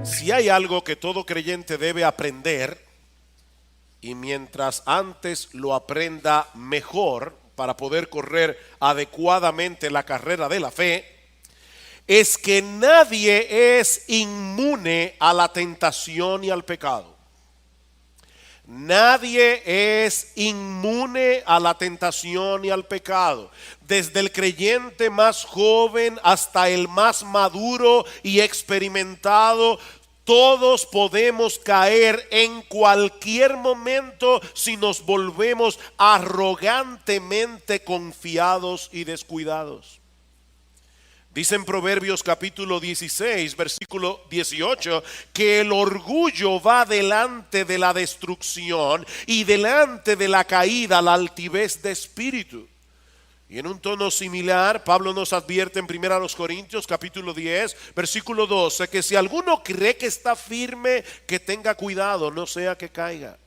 Si hay algo que todo creyente debe aprender, y mientras antes lo aprenda mejor para poder correr adecuadamente la carrera de la fe, es que nadie es inmune a la tentación y al pecado. Nadie es inmune a la tentación y al pecado. Desde el creyente más joven hasta el más maduro y experimentado, todos podemos caer en cualquier momento si nos volvemos arrogantemente confiados y descuidados. Dice en Proverbios capítulo 16, versículo 18, que el orgullo va delante de la destrucción y delante de la caída la altivez de espíritu. Y en un tono similar, Pablo nos advierte en 1 Corintios capítulo 10, versículo 12, que si alguno cree que está firme, que tenga cuidado, no sea que caiga.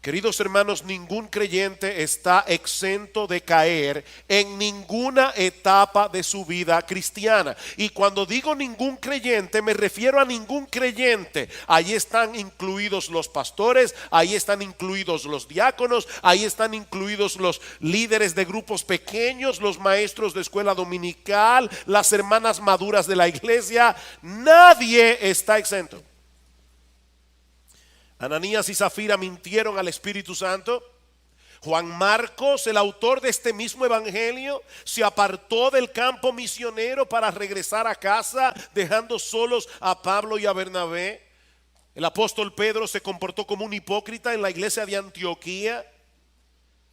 Queridos hermanos, ningún creyente está exento de caer en ninguna etapa de su vida cristiana. Y cuando digo ningún creyente, me refiero a ningún creyente. Ahí están incluidos los pastores, ahí están incluidos los diáconos, ahí están incluidos los líderes de grupos pequeños, los maestros de escuela dominical, las hermanas maduras de la iglesia. Nadie está exento. Ananías y Zafira mintieron al Espíritu Santo. Juan Marcos, el autor de este mismo evangelio, se apartó del campo misionero para regresar a casa, dejando solos a Pablo y a Bernabé. El apóstol Pedro se comportó como un hipócrita en la iglesia de Antioquía,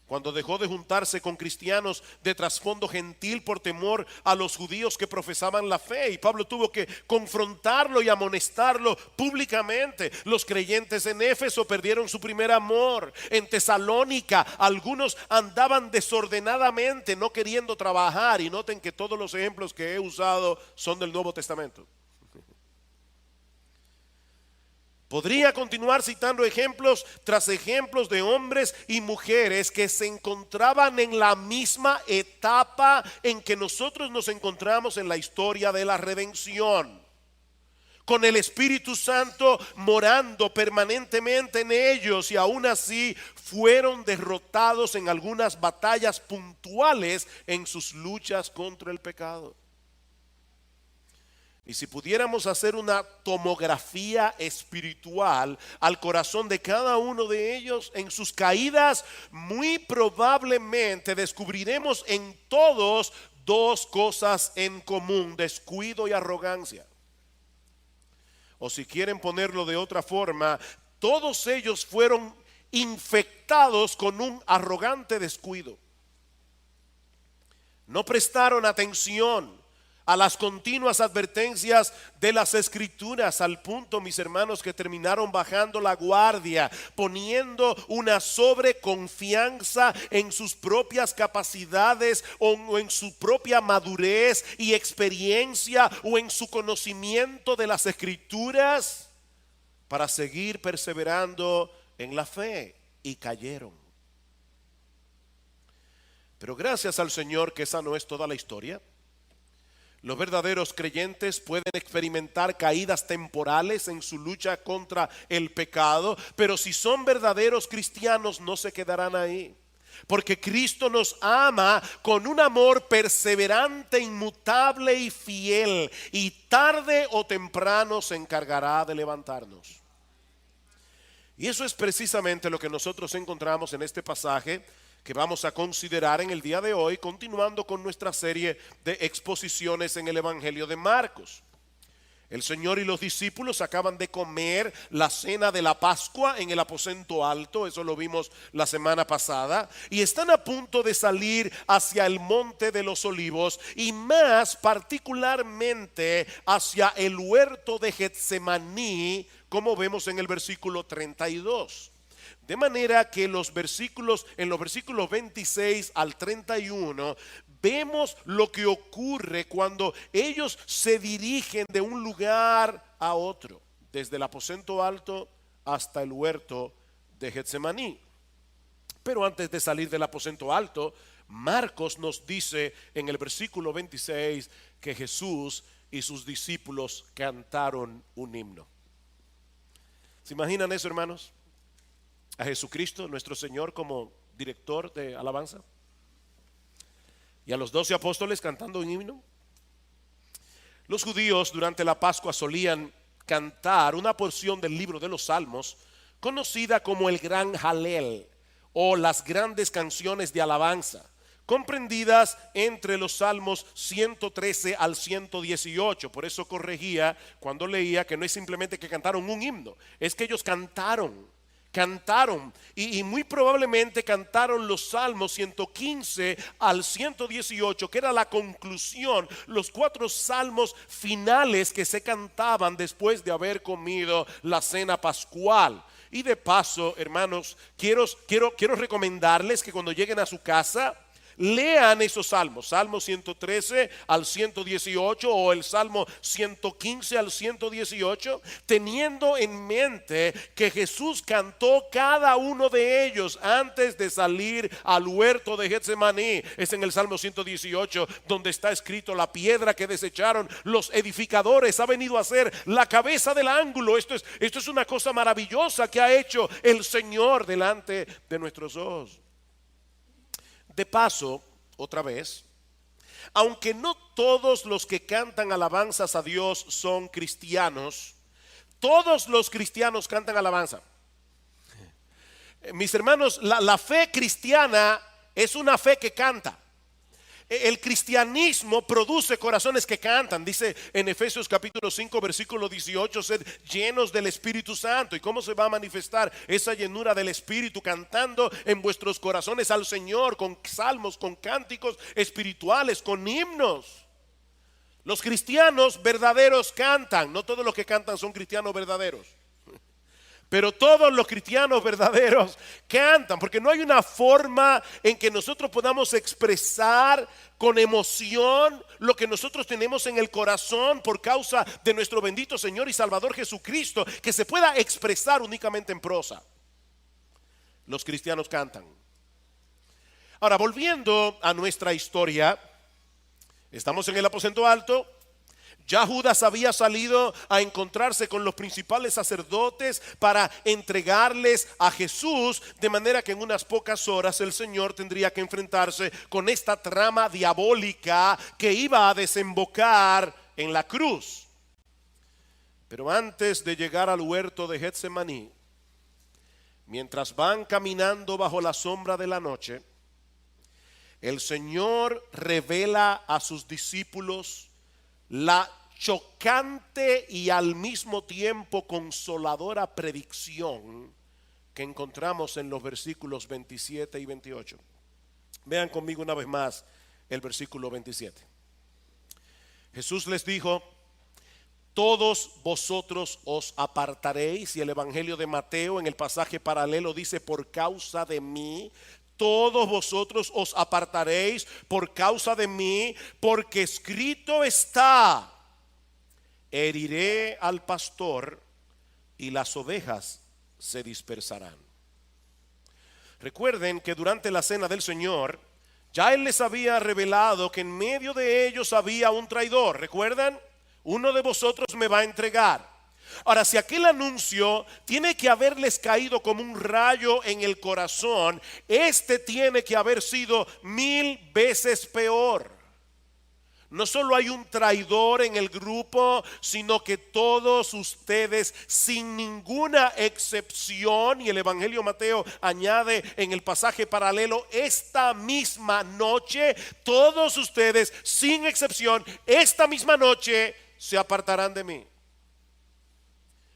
cuando dejó de juntarse con cristianos de trasfondo gentil por temor a los judíos que profesaban la fe. Y Pablo tuvo que confrontarlo y amonestarlo públicamente. Los creyentes en Éfeso perdieron su primer amor. En Tesalónica algunos andaban desordenadamente, no queriendo trabajar. Y noten que todos los ejemplos que he usado son del Nuevo Testamento. Podría continuar citando ejemplos tras ejemplos de hombres y mujeres que se encontraban en la misma etapa en que nosotros nos encontramos en la historia de la redención, con el Espíritu Santo morando permanentemente en ellos, y aún así fueron derrotados en algunas batallas puntuales en sus luchas contra el pecado. Y si pudiéramos hacer una tomografía espiritual al corazón de cada uno de ellos en sus caídas, muy probablemente descubriremos en todos dos cosas en común: descuido y arrogancia. O si quieren ponerlo de otra forma, todos ellos fueron infectados con un arrogante descuido. No prestaron atención a las continuas advertencias de las Escrituras, al punto, mis hermanos, que terminaron bajando la guardia, poniendo una sobreconfianza en sus propias capacidades o en su propia madurez y experiencia o en su conocimiento de las Escrituras para seguir perseverando en la fe, y cayeron. Pero gracias al Señor que esa no es toda la historia. Los verdaderos creyentes pueden experimentar caídas temporales en su lucha contra el pecado, pero si son verdaderos cristianos no se quedarán ahí, porque Cristo nos ama con un amor perseverante, inmutable y fiel, y tarde o temprano se encargará de levantarnos. Y eso es precisamente lo que nosotros encontramos en este pasaje que vamos a considerar en el día de hoy, continuando con nuestra serie de exposiciones en el Evangelio de Marcos. El Señor y los discípulos acaban de comer la cena de la Pascua en el aposento alto, eso lo vimos la semana pasada, y están a punto de salir hacia el monte de los olivos, y más particularmente hacia el huerto de Getsemaní, como vemos en el versículo 32. De manera que en los versículos 26 al 31 vemos lo que ocurre cuando ellos se dirigen de un lugar a otro, desde el aposento alto hasta el huerto de Getsemaní. Pero antes de salir del aposento alto, Marcos nos dice en el versículo 26 que Jesús y sus discípulos cantaron un himno. ¿Se imaginan eso, hermanos? A Jesucristo, nuestro Señor, como director de alabanza, y a los 12 apóstoles cantando un himno. Los judíos durante la Pascua solían cantar una porción del libro de los Salmos conocida como el Gran Jalel o las grandes canciones de alabanza, comprendidas entre los Salmos 113 al 118. Por eso corregía cuando leía que no es simplemente que cantaron un himno, es que ellos cantaron y muy probablemente cantaron los Salmos 115 al 118, que era la conclusión, los 4 salmos finales que se cantaban después de haber comido la cena pascual. Y de paso, hermanos, quiero recomendarles que cuando lleguen a su casa lean esos salmos, Salmo 113 al 118 o el Salmo 115 al 118, teniendo en mente que Jesús cantó cada uno de ellos antes de salir al huerto de Getsemaní. Es en el Salmo 118 donde está escrito: la piedra que desecharon los edificadores ha venido a ser la cabeza del ángulo. Esto es una cosa maravillosa que ha hecho el Señor delante de nuestros ojos. De paso, otra vez, aunque no todos los que cantan alabanzas a Dios son cristianos, todos los cristianos cantan alabanza. Mis hermanos, la fe cristiana es una fe que canta. El cristianismo produce corazones que cantan. Dice en Efesios capítulo 5 versículo 18: sed llenos del Espíritu Santo. ¿Y cómo se va a manifestar esa llenura del Espíritu? Cantando en vuestros corazones al Señor con salmos, con cánticos espirituales, con himnos. Los cristianos verdaderos cantan. No todos los que cantan son cristianos verdaderos, pero todos los cristianos verdaderos cantan, porque no hay una forma en que nosotros podamos expresar con emoción lo que nosotros tenemos en el corazón por causa de nuestro bendito Señor y Salvador Jesucristo, que se pueda expresar únicamente en prosa. Los cristianos cantan. Ahora, volviendo a nuestra historia, estamos en el aposento alto. Ya Judas había salido a encontrarse con los principales sacerdotes para entregarles a Jesús, de manera que en unas pocas horas el Señor tendría que enfrentarse con esta trama diabólica que iba a desembocar en la cruz. Pero antes de llegar al huerto de Getsemaní, mientras van caminando bajo la sombra de la noche, el Señor revela a sus discípulos la chocante y al mismo tiempo consoladora predicción que encontramos en los versículos 27 y 28. Vean conmigo una vez más el versículo 27. Jesús les dijo: todos vosotros os apartaréis. Y el Evangelio de Mateo en el pasaje paralelo dice: por causa de mí. Todos vosotros os apartaréis por causa de mí, porque escrito está: heriré al pastor y las ovejas se dispersarán. Recuerden que durante la cena del Señor ya Él les había revelado que en medio de ellos había un traidor. ¿Recuerdan? Uno de vosotros me va a entregar. Ahora, si aquel anuncio tiene que haberles caído como un rayo en el corazón, este tiene que haber sido 1000 veces peor. No solo hay un traidor en el grupo, sino que todos ustedes, sin ninguna excepción, y el Evangelio Mateo añade en el pasaje paralelo: esta misma noche, todos ustedes, sin excepción, esta misma noche se apartarán de mí.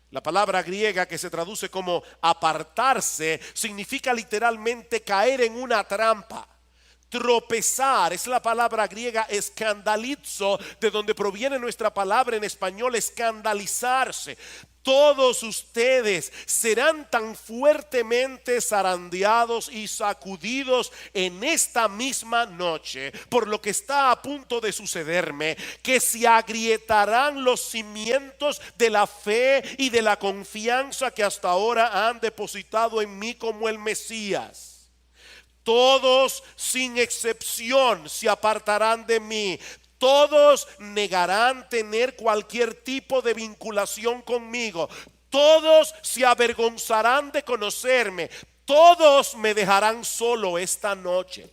La palabra griega que se traduce como apartarse significa literalmente caer en una trampa, tropezar. Es la palabra griega escandalizo, de donde proviene nuestra palabra en español escandalizarse. Todos ustedes serán tan fuertemente zarandeados y sacudidos en esta misma noche por lo que está a punto de sucederme, que se agrietarán los cimientos de la fe y de la confianza que hasta ahora han depositado en mí como el Mesías. Todos sin excepción se apartarán de mí. Todos negarán tener cualquier tipo de vinculación conmigo. Todos se avergonzarán de conocerme. Todos me dejarán solo esta noche.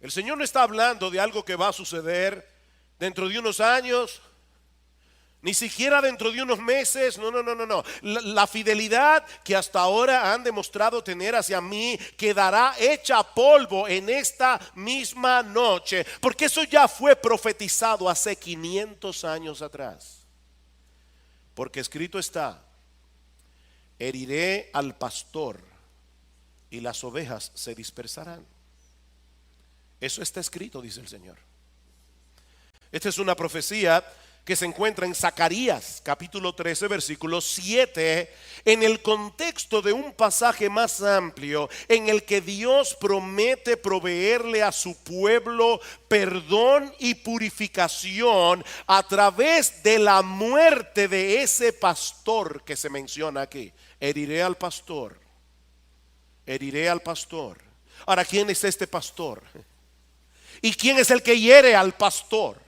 El Señor no está hablando de algo que va a suceder dentro de unos años, ni siquiera dentro de unos meses. No. La fidelidad que hasta ahora han demostrado tener hacia mí quedará hecha polvo en esta misma noche, porque eso ya fue profetizado hace 500 años atrás. Porque escrito está: heriré al pastor y las ovejas se dispersarán. Eso está escrito, dice el Señor. Esta es una profecía que se encuentra en Zacarías capítulo 13 versículo 7, en el contexto de un pasaje más amplio en el que Dios promete proveerle a su pueblo perdón y purificación a través de la muerte de ese pastor que se menciona aquí. Heriré al pastor, heriré al pastor. Ahora, ¿quién es este pastor? ¿Y quién es el que hiere al pastor?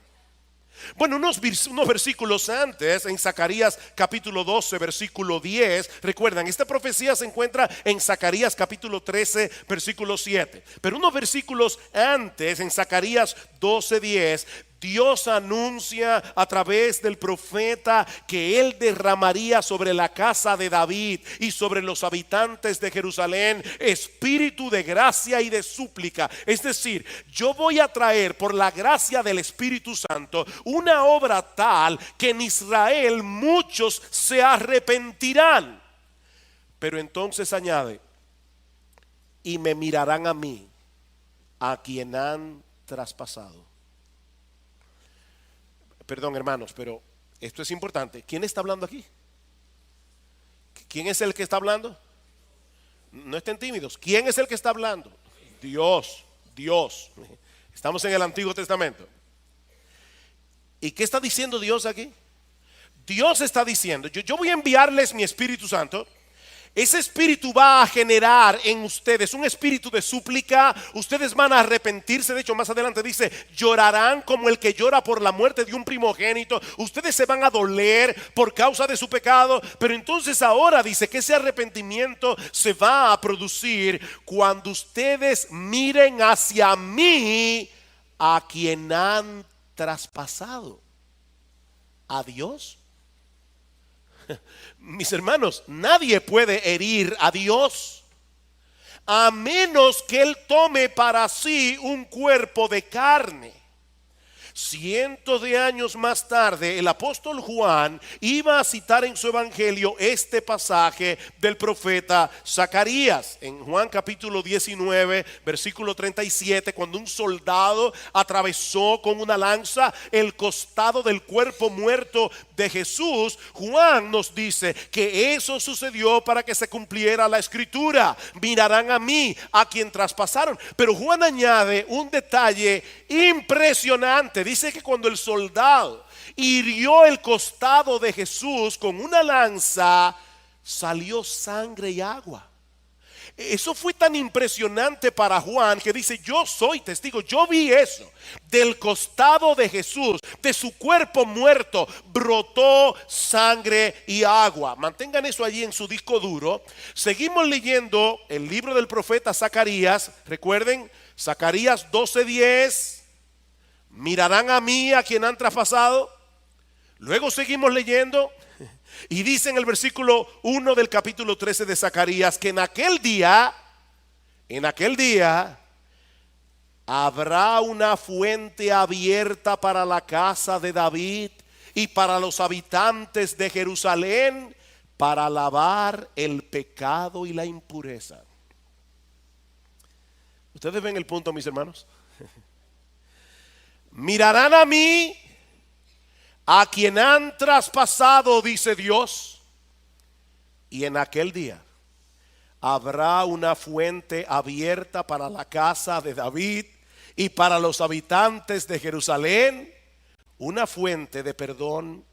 Bueno, unos versículos antes, en Zacarías capítulo 12 versículo 10, recuerdan, esta profecía se encuentra en Zacarías capítulo 13 versículo 7, pero unos versículos antes, en Zacarías 12, 10, Dios anuncia a través del profeta que Él derramaría sobre la casa de David y sobre los habitantes de Jerusalén espíritu de gracia y de súplica. Es decir, yo voy a traer por la gracia del Espíritu Santo una obra tal que en Israel muchos se arrepentirán. Pero entonces añade: y me mirarán a mí, a quien han traspasado. Perdón, hermanos, pero esto es importante. ¿Quién está hablando aquí? ¿Quién es el que está hablando? No estén tímidos. ¿Quién es el que está hablando? Dios. Estamos en el Antiguo Testamento. ¿Y qué está diciendo Dios aquí? Dios está diciendo: yo voy a enviarles mi Espíritu Santo. Ese espíritu va a generar en ustedes un espíritu de súplica. Ustedes van a arrepentirse. De hecho, más adelante dice: llorarán como el que llora por la muerte de un primogénito. Ustedes se van a doler por causa de su pecado. Pero entonces ahora dice que ese arrepentimiento se va a producir cuando ustedes miren hacia mí, a quien han traspasado. ¿A Dios? Mis hermanos, nadie puede herir a Dios a menos que Él tome para sí un cuerpo de carne. Cientos de años más tarde, el apóstol Juan iba a citar en su evangelio este pasaje del profeta Zacarías. En Juan capítulo 19, versículo 37, cuando un soldado atravesó con una lanza el costado del cuerpo muerto de Jesús, Juan nos dice que eso sucedió para que se cumpliera la escritura: mirarán a mí, a quien traspasaron. Pero Juan añade un detalle impresionante. Dice que cuando el soldado hirió el costado de Jesús con una lanza, salió sangre y agua. Eso fue tan impresionante para Juan que dice: yo soy testigo, yo vi eso. Del costado de Jesús, de su cuerpo muerto, brotó sangre y agua. Mantengan eso allí en su disco duro. Seguimos leyendo el libro del profeta Zacarías. Recuerden, Zacarías 12:10. Mirarán a mí, a quien han traspasado. Luego seguimos leyendo y dice en el versículo 1 del capítulo 13 de Zacarías que en aquel día habrá una fuente abierta para la casa de David y para los habitantes de Jerusalén, para lavar el pecado y la impureza. ¿Ustedes ven el punto, mis hermanos? Mirarán a mí, a quien han traspasado, dice Dios, y en aquel día habrá una fuente abierta para la casa de David y para los habitantes de Jerusalén, una fuente de perdón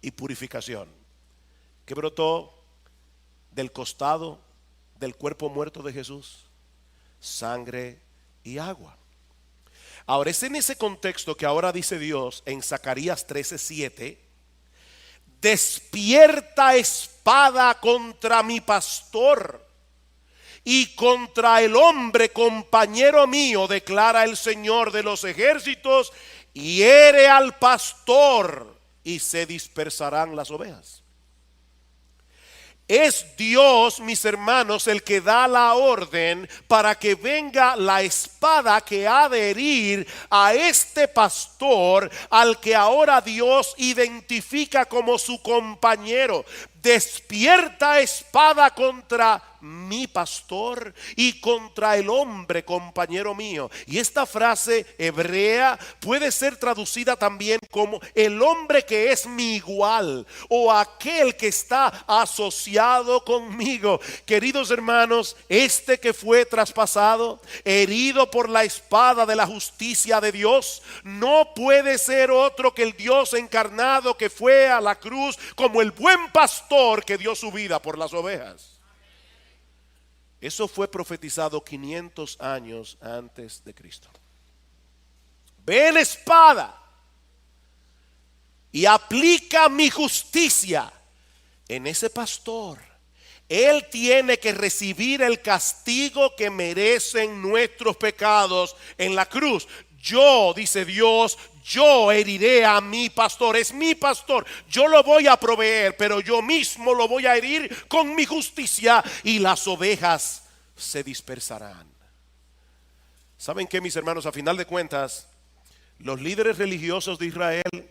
y purificación que brotó del costado del cuerpo muerto de Jesús, sangre y agua. Ahora es en ese contexto que ahora dice Dios en Zacarías 13:7: despierta espada contra mi pastor y contra el hombre compañero mío, declara el Señor de los ejércitos, y hiere al pastor y se dispersarán las ovejas. Es Dios, mis hermanos, el que da la orden para que venga la espada que ha de herir a este pastor, al que ahora Dios identifica como su compañero. Despierta espada contra mi pastor y contra el hombre compañero mío. Y esta frase hebrea puede ser traducida también como el hombre que es mi igual, o aquel que está asociado conmigo. Queridos hermanos, este que fue traspasado, herido por la espada de la justicia de Dios, no puede ser otro que el Dios encarnado que fue a la cruz como el buen pastor que dio su vida por las ovejas. Eso fue profetizado 500 años antes de Cristo. Ven espada y aplica mi justicia en ese pastor. Él tiene que recibir el castigo que merecen nuestros pecados en la cruz. Yo, dice Dios, yo heriré a mi pastor. Es mi pastor, yo lo voy a proveer, pero yo mismo lo voy a herir con mi justicia y las ovejas se dispersarán. ¿Saben qué, mis hermanos? A final de cuentas, los líderes religiosos de Israel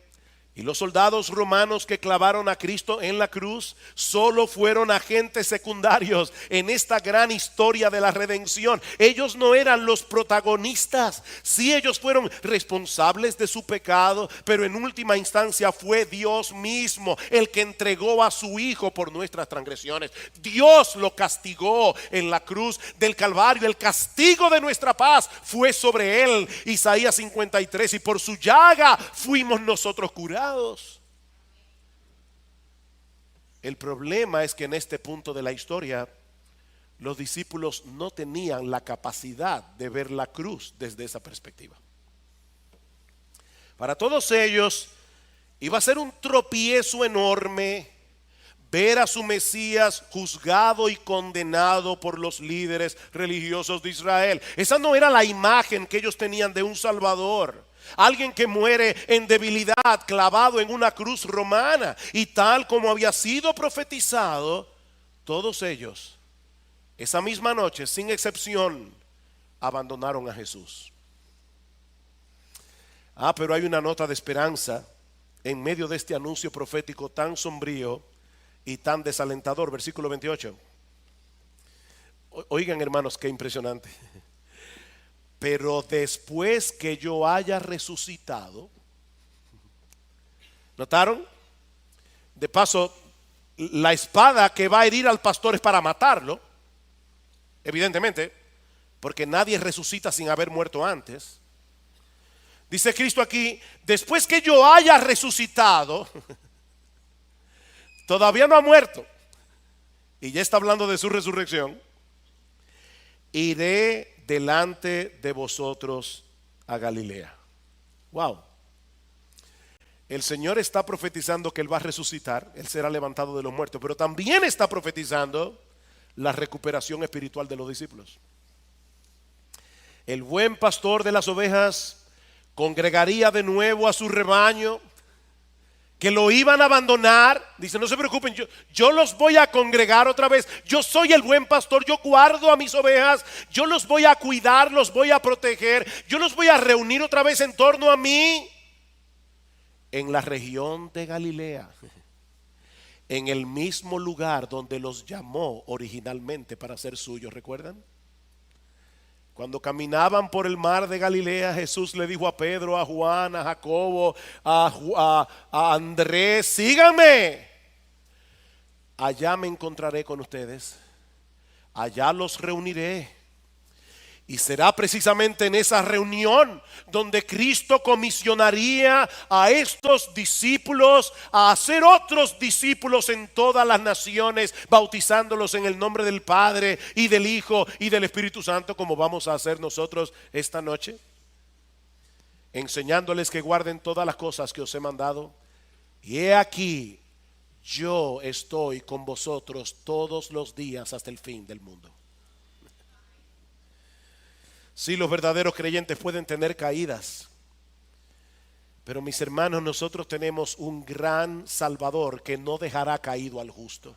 y los soldados romanos que clavaron a Cristo en la cruz solo fueron agentes secundarios en esta gran historia de la redención. Ellos no eran los protagonistas. Sí, ellos fueron responsables de su pecado, pero en última instancia fue Dios mismo el que entregó a su Hijo por nuestras transgresiones. Dios lo castigó en la cruz del Calvario. El castigo de nuestra paz fue sobre él. Isaías 53: y por su llaga fuimos nosotros curados. El problema es que en este punto de la historia los discípulos no tenían la capacidad de ver la cruz desde esa perspectiva. Para todos ellos iba a ser un tropiezo enorme ver a su Mesías juzgado y condenado por los líderes religiosos de Israel. Esa no era la imagen que ellos tenían de un Salvador. Alguien que muere en debilidad, clavado en una cruz romana. Y tal como había sido profetizado, todos ellos, esa misma noche, sin excepción, abandonaron a Jesús. Pero hay una nota de esperanza en medio de este anuncio profético tan sombrío y tan desalentador. Versículo 28. Oigan, hermanos, qué impresionante. Pero después que yo haya resucitado. ¿Notaron? De paso, la espada que va a herir al pastor es para matarlo, evidentemente, porque nadie resucita sin haber muerto antes. Dice Cristo aquí: después que yo haya resucitado, todavía no ha muerto, y ya está hablando de su resurrección. Iré delante de vosotros a Galilea. Wow. El Señor está profetizando que Él va a resucitar, Él será levantado de los muertos, pero también está profetizando la recuperación espiritual de los discípulos. El buen pastor de las ovejas congregaría de nuevo a su rebaño, que lo iban a abandonar. Dice: no se preocupen, yo los voy a congregar otra vez. Yo soy el buen pastor, yo guardo a mis ovejas, yo los voy a cuidar, los voy a proteger, yo los voy a reunir otra vez en torno a mí. En la región de Galilea, en el mismo lugar donde los llamó originalmente para ser suyos. ¿Recuerdan? Cuando caminaban por el mar de Galilea, Jesús le dijo a Pedro, a Juan, a Jacobo, a Andrés: síganme, allá me encontraré con ustedes, allá los reuniré. Y será precisamente en esa reunión donde Cristo comisionaría a estos discípulos a hacer otros discípulos en todas las naciones, bautizándolos en el nombre del Padre y del Hijo y del Espíritu Santo, como vamos a hacer nosotros esta noche. enseñándoles que guarden todas las cosas que os he mandado. Y he aquí, yo estoy con vosotros todos los días hasta el fin del mundo. Sí, los verdaderos creyentes pueden tener caídas, pero mis hermanos, nosotros tenemos un gran Salvador que no dejará caído al justo.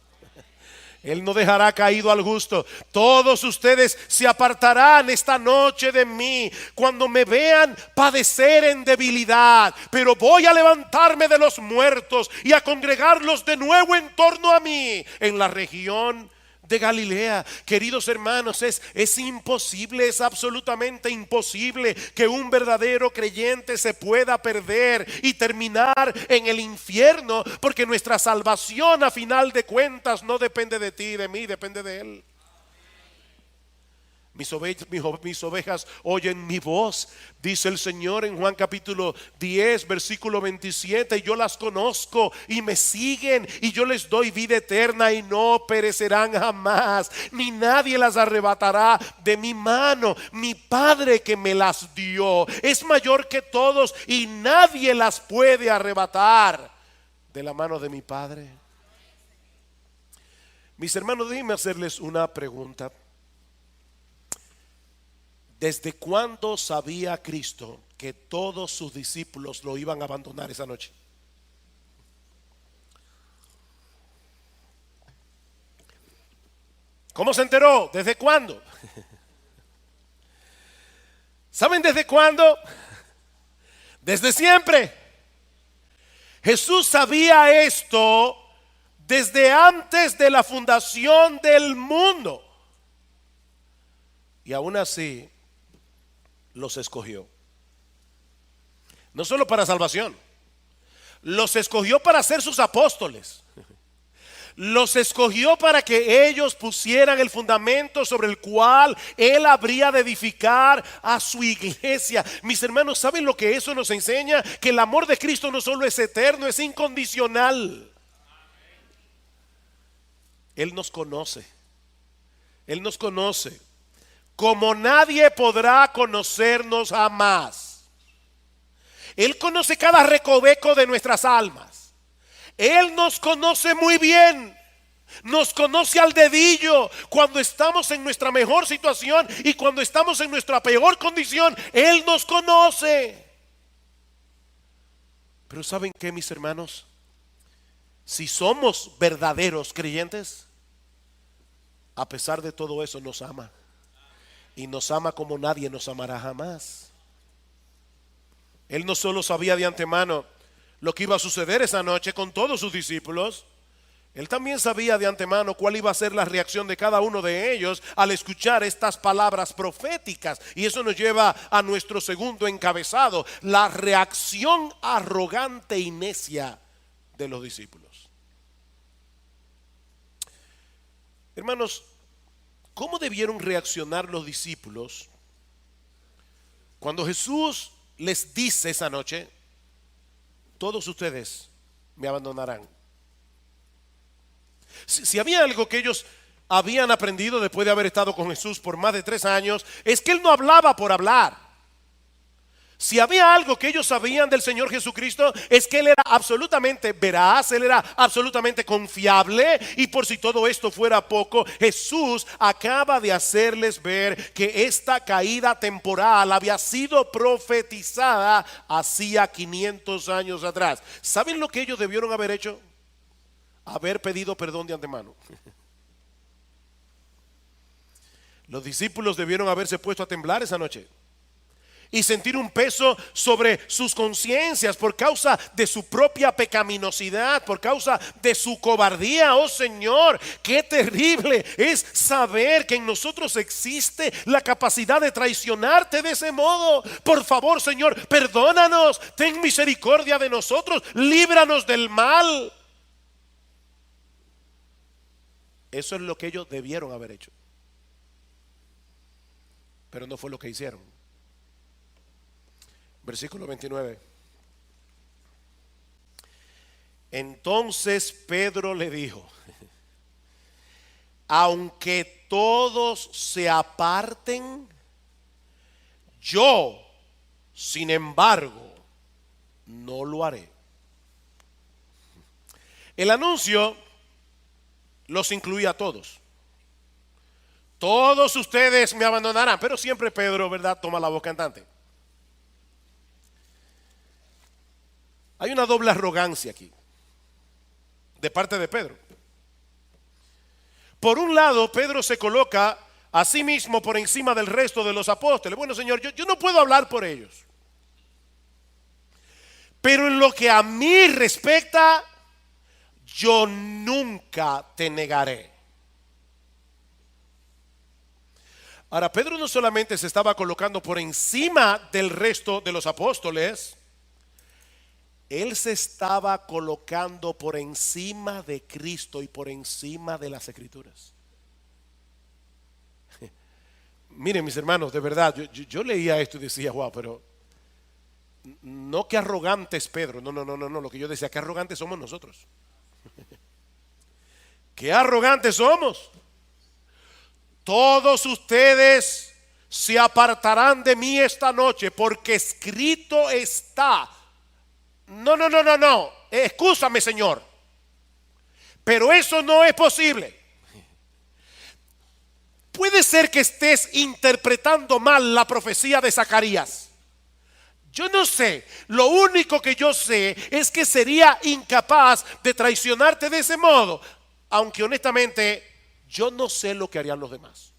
Él no dejará caído al justo. Todos ustedes se apartarán esta noche de mí cuando me vean padecer en debilidad, pero voy a levantarme de los muertos y a congregarlos de nuevo en torno a mí en la región de Galilea. Queridos hermanos, es imposible, es absolutamente imposible que un verdadero creyente se pueda perder y terminar en el infierno, porque nuestra salvación a final de cuentas no depende de ti y de mí, depende de Él. Mis ovejas oyen mi voz, dice el Señor en Juan capítulo 10 versículo 27. Y yo las conozco y me siguen, y yo les doy vida eterna y no perecerán jamás, ni nadie las arrebatará de mi mano. Mi Padre que me las dio es mayor que todos, y nadie las puede arrebatar de la mano de mi Padre. Mis hermanos, déjenme hacerles una pregunta. ¿Desde cuándo sabía Cristo que todos sus discípulos lo iban a abandonar esa noche? ¿Cómo se enteró? ¿Desde cuándo? ¿Saben desde cuándo? Desde siempre. Jesús sabía esto desde antes de la fundación del mundo. Y aún así los escogió. No solo para salvación, los escogió para ser sus apóstoles. Los escogió para que ellos pusieran el fundamento sobre el cual Él habría de edificar a su iglesia. Mis hermanos, ¿saben lo que eso nos enseña? Que el amor de Cristo no solo es eterno, es incondicional. Él nos conoce. Él nos conoce como nadie podrá conocernos jamás. Él conoce cada recoveco de nuestras almas. Él nos conoce muy bien. Nos conoce al dedillo cuando estamos en nuestra mejor situación y cuando estamos en nuestra peor condición. Él nos conoce. Pero ¿saben qué, mis hermanos? Si somos verdaderos creyentes, a pesar de todo eso nos ama. Y nos ama como nadie nos amará jamás. Él no solo sabía de antemano lo que iba a suceder esa noche con todos sus discípulos, Él también sabía de antemano cuál iba a ser la reacción de cada uno de ellos al escuchar estas palabras proféticas. Y eso nos lleva a nuestro segundo encabezado: la reacción arrogante y necia de los discípulos. Hermanos, ¿cómo debieron reaccionar los discípulos cuando Jesús les dice esa noche: todos ustedes me abandonarán? Si había algo que ellos habían aprendido después de haber estado con Jesús por más de 3 años, es que Él no hablaba por hablar. Si había algo que ellos sabían del Señor Jesucristo, es que Él era absolutamente veraz, Él era absolutamente confiable. Y por si todo esto fuera poco, Jesús acaba de hacerles ver que esta caída temporal había sido profetizada hacía 500 años atrás. ¿Saben lo que ellos debieron haber hecho? Haber pedido perdón de antemano. Los discípulos debieron haberse puesto a temblar esa noche y sentir un peso sobre sus conciencias por causa de su propia pecaminosidad, por causa de su cobardía. Oh Señor, qué terrible es saber que en nosotros existe la capacidad de traicionarte de ese modo. Por favor, Señor, perdónanos, ten misericordia de nosotros, líbranos del mal. Eso es lo que ellos debieron haber hecho, pero no fue lo que hicieron. Versículo 29. Entonces Pedro le dijo: aunque todos se aparten, yo Sin embargo, no lo haré. El anuncio los incluía a todos. Todos ustedes me abandonarán, pero siempre Pedro, ¿verdad?, toma la voz cantante. Hay una doble arrogancia aquí, de parte de Pedro. Por un lado, Pedro se coloca a sí mismo por encima del resto de los apóstoles. Bueno, Señor, yo no puedo hablar por ellos. Pero en lo que a mí respecta, yo nunca te negaré. Ahora, Pedro no solamente se estaba colocando por encima del resto de los apóstoles, él se estaba colocando por encima de Cristo y por encima de las Escrituras. Miren, mis hermanos, de verdad, yo leía esto y decía, wow, pero no que arrogante es Pedro, no, lo que yo decía, que arrogantes somos nosotros. Qué arrogantes somos. Todos ustedes se apartarán de mí esta noche, porque escrito está. No. Excúsame, Señor. Pero eso no es posible. Puede ser que estés interpretando mal la profecía de Zacarías. Yo no sé. Lo único que yo sé es que sería incapaz de traicionarte de ese modo. Aunque honestamente yo no sé lo que harían los demás.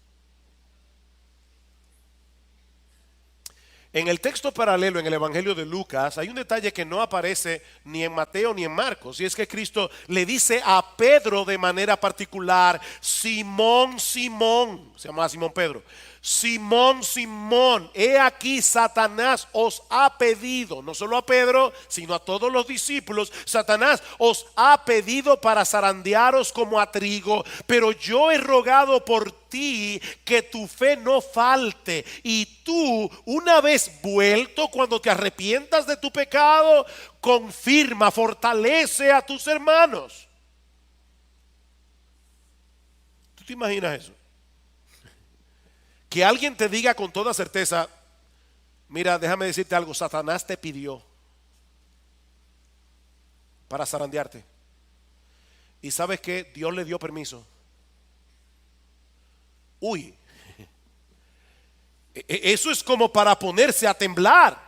En el texto paralelo, en el Evangelio de Lucas, hay un detalle que no aparece ni en Mateo ni en Marcos. Y es que Cristo le dice a Pedro de manera particular: Simón, Simón, se llama Simón Pedro. Simón, Simón, he aquí Satanás os ha pedido, no solo a Pedro, sino a todos los discípulos, Satanás os ha pedido para zarandearos como a trigo, pero yo he rogado por ti que tu fe no falte, y tú, una vez vuelto, cuando te arrepientas de tu pecado, confirma, fortalece a tus hermanos. ¿Tú te imaginas eso? Que alguien te diga con toda certeza: mira, déjame decirte algo, Satanás te pidió para zarandearte. Y ¿sabes qué? Dios le dio permiso. Uy, eso es como para ponerse a temblar.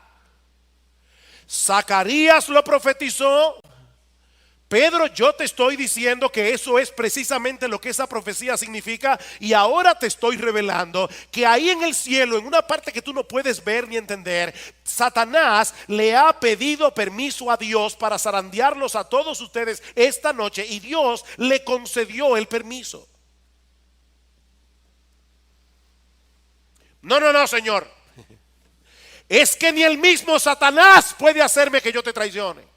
Zacarías lo profetizó. Pedro, yo te estoy diciendo que eso es precisamente lo que esa profecía significa, y ahora te estoy revelando que ahí en el cielo, en una parte que tú no puedes ver ni entender, Satanás le ha pedido permiso a Dios para zarandearlos a todos ustedes esta noche, y Dios le concedió el permiso. No, Señor. Es que ni el mismo Satanás puede hacerme que yo te traicione.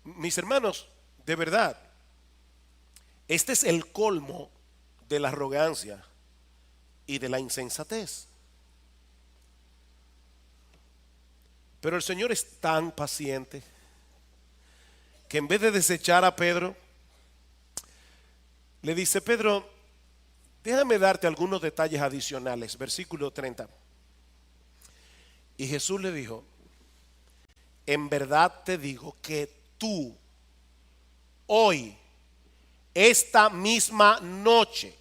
Mis hermanos, de verdad, este es el colmo de la arrogancia y de la insensatez. Pero el Señor es tan paciente que en vez de desechar a Pedro, le dice: Pedro, déjame darte algunos detalles adicionales. Versículo 30. Y Jesús le dijo: en verdad te digo que tú hoy, esta misma noche,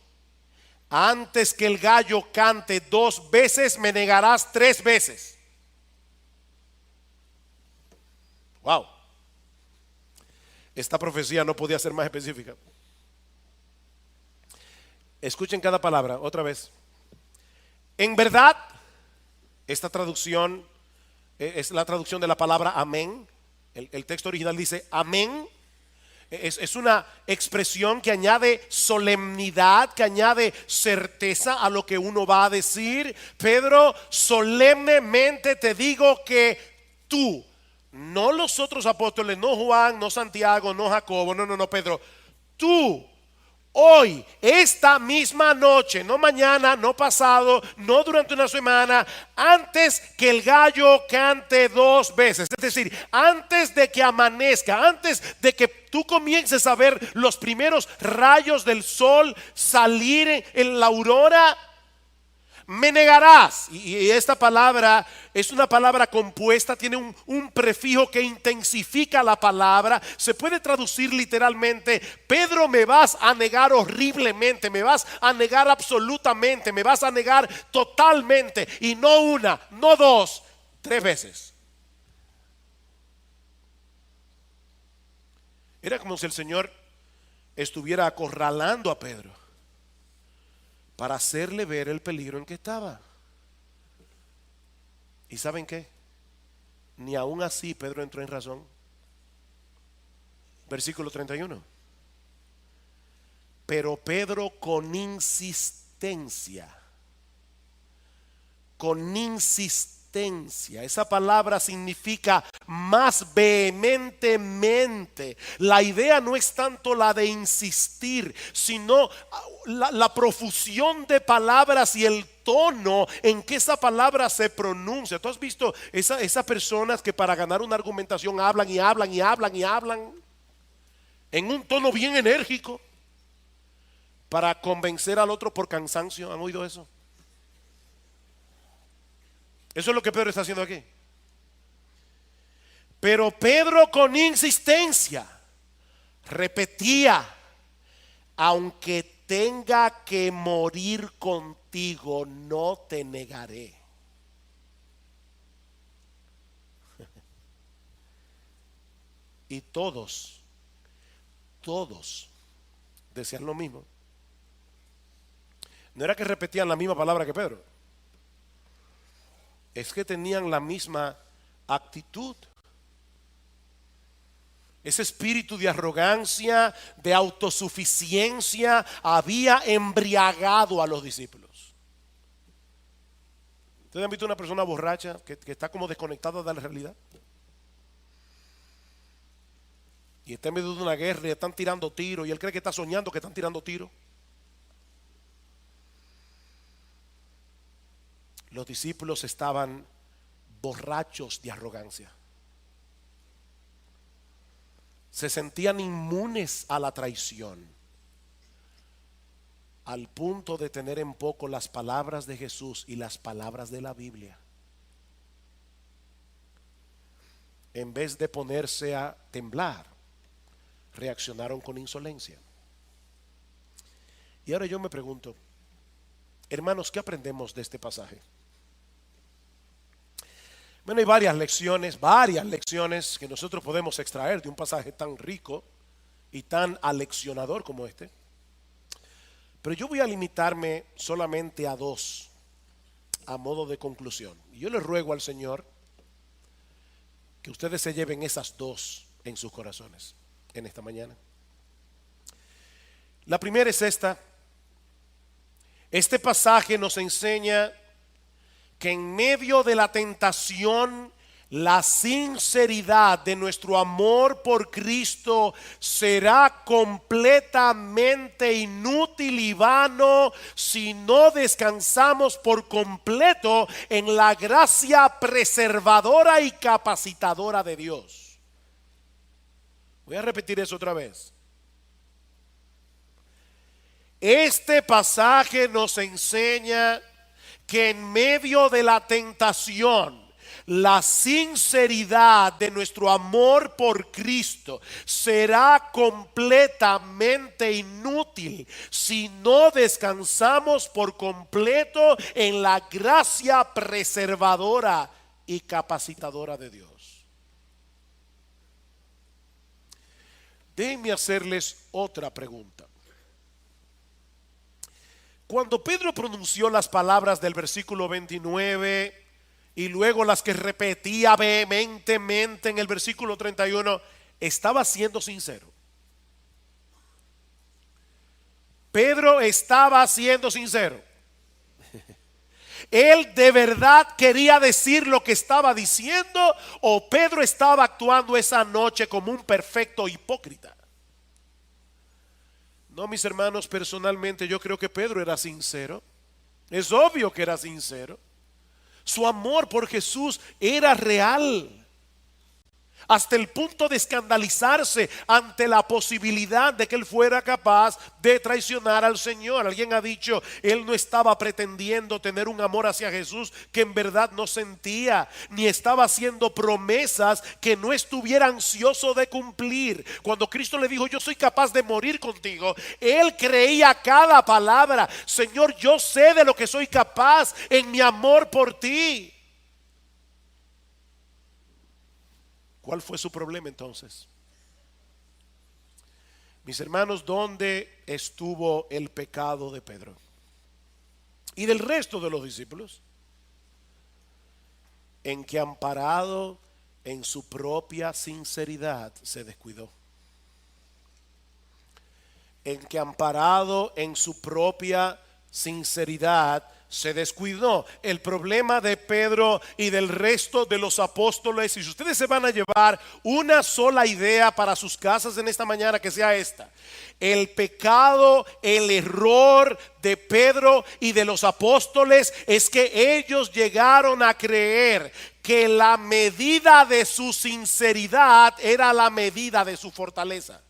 antes que el gallo cante 2 veces, me negarás 3 veces. Wow. Esta profecía no podía ser más específica. Escuchen cada palabra otra vez. En verdad, esta traducción es la traducción de la palabra amén. El texto original dice amén. Es una expresión que añade solemnidad, que añade certeza a lo que uno va a decir. Pedro, solemnemente te digo que tú, no los otros apóstoles, no Juan, no Santiago, no Jacobo, no, Pedro, tú, hoy, esta misma noche, no mañana, no pasado, no durante una semana, antes que el gallo cante 2 veces, es decir, antes de que amanezca, antes de que tú comiences a ver los primeros rayos del sol salir en la aurora, Me negarás. Y esta palabra es una palabra compuesta, tiene un prefijo que intensifica la palabra. Se puede traducir literalmente: Pedro, me vas a negar horriblemente, me vas a negar absolutamente, me vas a negar totalmente. Y no una, no dos, 3 veces. Era como si el Señor estuviera acorralando a Pedro para hacerle ver el peligro en que estaba. ¿Y saben qué? Ni aún así Pedro entró en razón. Versículo 31. Pero Pedro con insistencia, esa palabra significa más vehementemente. La idea no es tanto la de insistir, sino la profusión de palabras y el tono en que esa palabra se pronuncia. ¿Tú has visto esas personas que para ganar una argumentación hablan y hablan y hablan y hablan en un tono bien enérgico para convencer al otro por cansancio? ¿Han oído eso? Eso es lo que Pedro está haciendo aquí. Pero Pedro con insistencia repetía: aunque tenga que morir contigo, no te negaré. Y todos decían lo mismo. No era que repetían la misma palabra que Pedro, es que tenían la misma actitud. Ese espíritu de arrogancia, de autosuficiencia, había embriagado a los discípulos. ¿Ustedes han visto una persona borracha que está como desconectada de la realidad? Y está en medio de una guerra y están tirando tiros y él cree que está soñando que están tirando tiros. Los discípulos estaban borrachos de arrogancia. Se sentían inmunes a la traición, al punto de tener en poco las palabras de Jesús y las palabras de la Biblia. En vez de ponerse a temblar, reaccionaron con insolencia. Y ahora yo me pregunto, hermanos, ¿qué aprendemos de este pasaje? Bueno, hay varias lecciones que nosotros podemos extraer de un pasaje tan rico y tan aleccionador como este. Pero yo voy a limitarme solamente a 2 a modo de conclusión. Y yo le ruego al Señor que ustedes se lleven esas 2 en sus corazones en esta mañana. La primera es esta. Este pasaje nos enseña que en medio de la tentación, la sinceridad de nuestro amor por Cristo será completamente inútil y vano si no descansamos por completo en la gracia preservadora y capacitadora de Dios. Voy a repetir eso otra vez. Este pasaje nos enseña que en medio de la tentación, la sinceridad de nuestro amor por Cristo será completamente inútil si no descansamos por completo en la gracia preservadora y capacitadora de Dios. Déjenme hacerles otra pregunta. Cuando Pedro pronunció las palabras del versículo 29 y luego las que repetía vehementemente en el versículo 31, estaba siendo sincero. Pedro estaba siendo sincero. ¿Él de verdad quería decir lo que estaba diciendo o Pedro estaba actuando esa noche como un perfecto hipócrita? No, mis hermanos, personalmente yo creo que Pedro era sincero. Es obvio que era sincero. Su amor por Jesús era real. hasta el punto de escandalizarse ante la posibilidad de que él fuera capaz de traicionar al Señor. Alguien ha dicho, él no estaba pretendiendo tener un amor hacia Jesús que en verdad no sentía, ni estaba haciendo promesas que no estuviera ansioso de cumplir. Cuando Cristo le dijo, yo soy capaz de morir contigo, él creía cada palabra. Señor, yo sé de lo que soy capaz en mi amor por ti. ¿Cuál fue su problema entonces? Mis hermanos, ¿dónde estuvo el pecado de Pedro y del resto de los discípulos? En que, amparado en su propia sinceridad, se descuidó. En que, amparado en su propia sinceridad, se descuidó. El problema de Pedro y del resto de los apóstoles, y si ustedes se van a llevar una sola idea para sus casas en esta mañana, que sea esta: el pecado, el error de Pedro y de los apóstoles es que ellos llegaron a creer que la medida de su sinceridad era la medida de su fortaleza.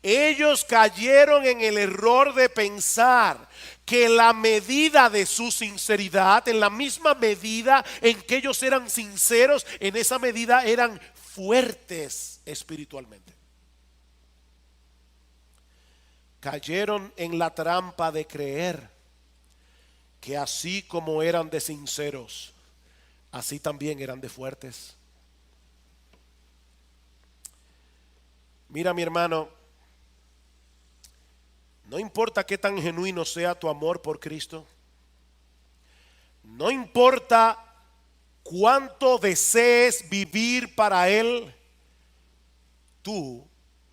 Ellos cayeron en el error de pensar que la medida de su sinceridad, en la misma medida en que ellos eran sinceros, en esa medida eran fuertes espiritualmente. Cayeron en la trampa de creer que así como eran de sinceros, así también eran de fuertes. Mira, mi hermano, no importa qué tan genuino sea tu amor por Cristo, no importa cuánto desees vivir para Él, tú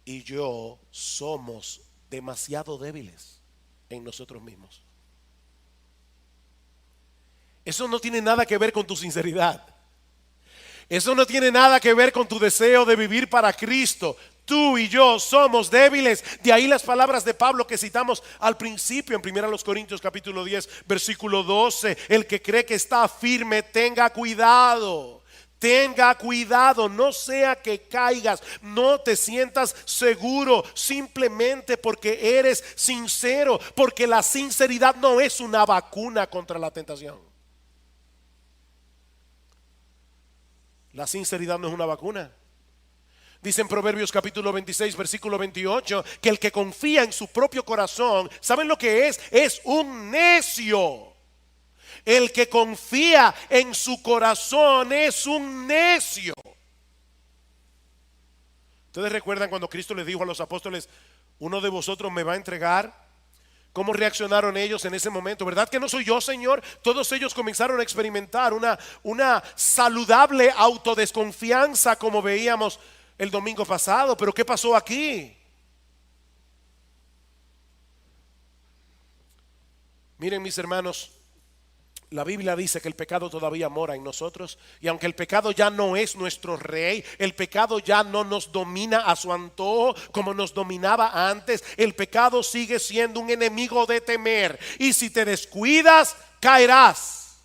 y yo somos demasiado débiles en nosotros mismos. Eso no tiene nada que ver con tu sinceridad. Eso no tiene nada que ver con tu deseo de vivir para Cristo. Tú y yo somos débiles. De ahí las palabras de Pablo que citamos al principio en 1 Corintios capítulo 10 versículo 12. El que cree que está firme, tenga cuidado. Tenga cuidado, no sea que caigas, no te sientas seguro simplemente porque eres sincero, porque la sinceridad no es una vacuna contra la tentación. La sinceridad no es una vacuna. Dice en Proverbios capítulo 26 versículo 28 que el que confía en su propio corazón, ¿saben lo que es? Es un necio. El que confía en su corazón es un necio. ¿Ustedes recuerdan cuando Cristo les dijo a los apóstoles, uno de vosotros me va a entregar? ¿Cómo reaccionaron ellos en ese momento? ¿Verdad que no soy yo, Señor? Todos ellos comenzaron a experimentar una saludable autodesconfianza, como veíamos el domingo pasado. Pero ¿qué pasó aquí? Miren, mis hermanos, la Biblia dice que el pecado todavía mora en nosotros, y aunque el pecado ya no es nuestro rey, el pecado ya no nos domina a su antojo como nos dominaba antes. El pecado sigue siendo un enemigo de temer, y si te descuidas, caerás.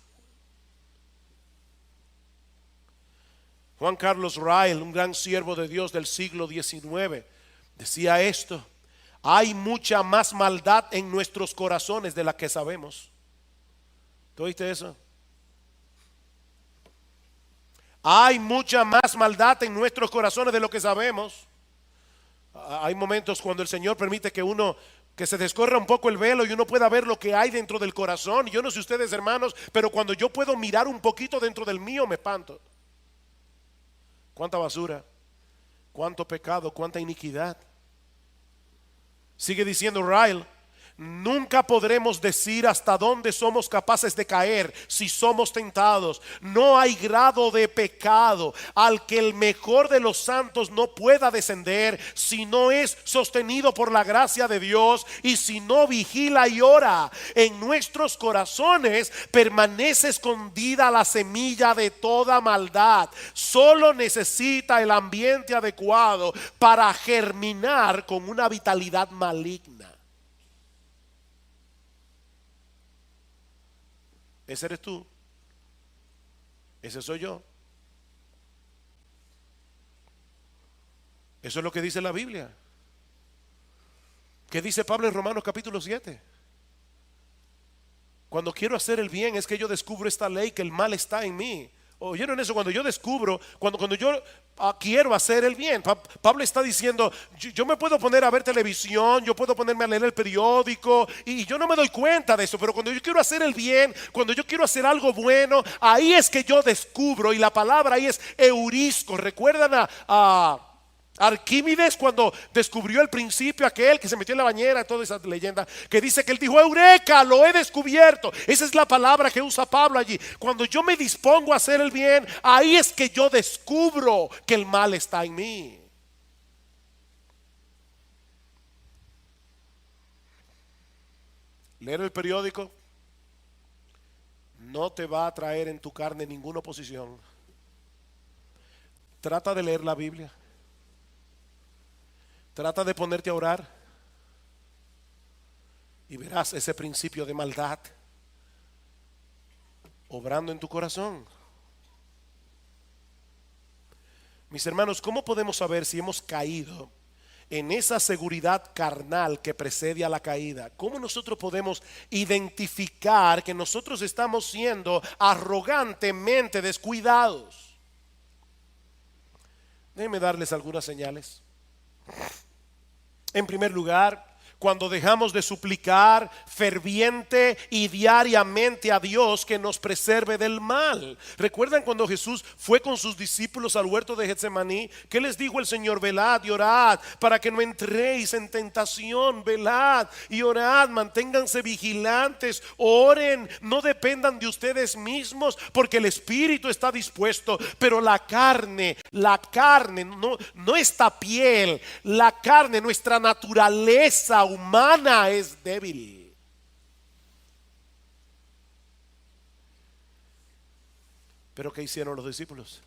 Juan Carlos Rael, un gran siervo de Dios del siglo XIX, decía esto: hay mucha más maldad en nuestros corazones de la que sabemos. ¿Tú oíste eso? Hay mucha más maldad en nuestros corazones de lo que sabemos. Hay momentos cuando el Señor permite que se descorra un poco el velo y uno pueda ver lo que hay dentro del corazón. Yo no sé ustedes, hermanos, pero cuando yo puedo mirar un poquito dentro del mío, me espanto. Cuánta basura, cuánto pecado, cuánta iniquidad. Sigue diciendo Ryle: nunca podremos decir hasta dónde somos capaces de caer si somos tentados. No hay grado de pecado al que el mejor de los santos no pueda descender si no es sostenido por la gracia de Dios y si no vigila y ora. En nuestros corazones permanece escondida la semilla de toda maldad. Solo necesita el ambiente adecuado para germinar con una vitalidad maligna. Ese eres tú. Ese soy yo. Eso es lo que dice la Biblia. ¿Qué dice Pablo en Romanos capítulo 7? Cuando quiero hacer el bien es que yo descubro esta ley, que el mal está en mí. ¿Oyeron eso? Cuando yo descubro, cuando yo quiero hacer el bien. Pablo está diciendo, yo me puedo poner a ver televisión, yo puedo ponerme a leer el periódico y yo no me doy cuenta de eso, pero cuando yo quiero hacer el bien, cuando yo quiero hacer algo bueno, ahí es que yo descubro, y la palabra ahí es eurisco. ¿Recuerdan a Arquímedes cuando descubrió el principio aquel que se metió en la bañera, toda esa leyenda que dice que él dijo: eureka, lo he descubierto? Esa es la palabra que usa Pablo allí. Cuando yo me dispongo a hacer el bien, ahí es que yo descubro que el mal está en mí. Leer el periódico no te va a traer en tu carne ninguna oposición. Trata de leer la Biblia. Trata de ponerte a orar y verás ese principio de maldad obrando en tu corazón. Mis hermanos, ¿cómo podemos saber si hemos caído en esa seguridad carnal que precede a la caída? ¿Cómo nosotros podemos identificar que nosotros estamos siendo arrogantemente descuidados? Déjenme darles algunas señales. En primer lugar, cuando dejamos de suplicar ferviente y diariamente a Dios que nos preserve del mal. ¿Recuerdan cuando Jesús fue con sus discípulos al huerto de Getsemaní? ¿Qué les dijo el Señor? Velad y orad para que no entréis en tentación. Velad y orad, manténganse vigilantes, oren, no dependan de ustedes mismos, porque el espíritu está dispuesto, pero la carne, no esta piel, la carne, nuestra naturaleza humana es débil. Pero ¿qué hicieron los discípulos?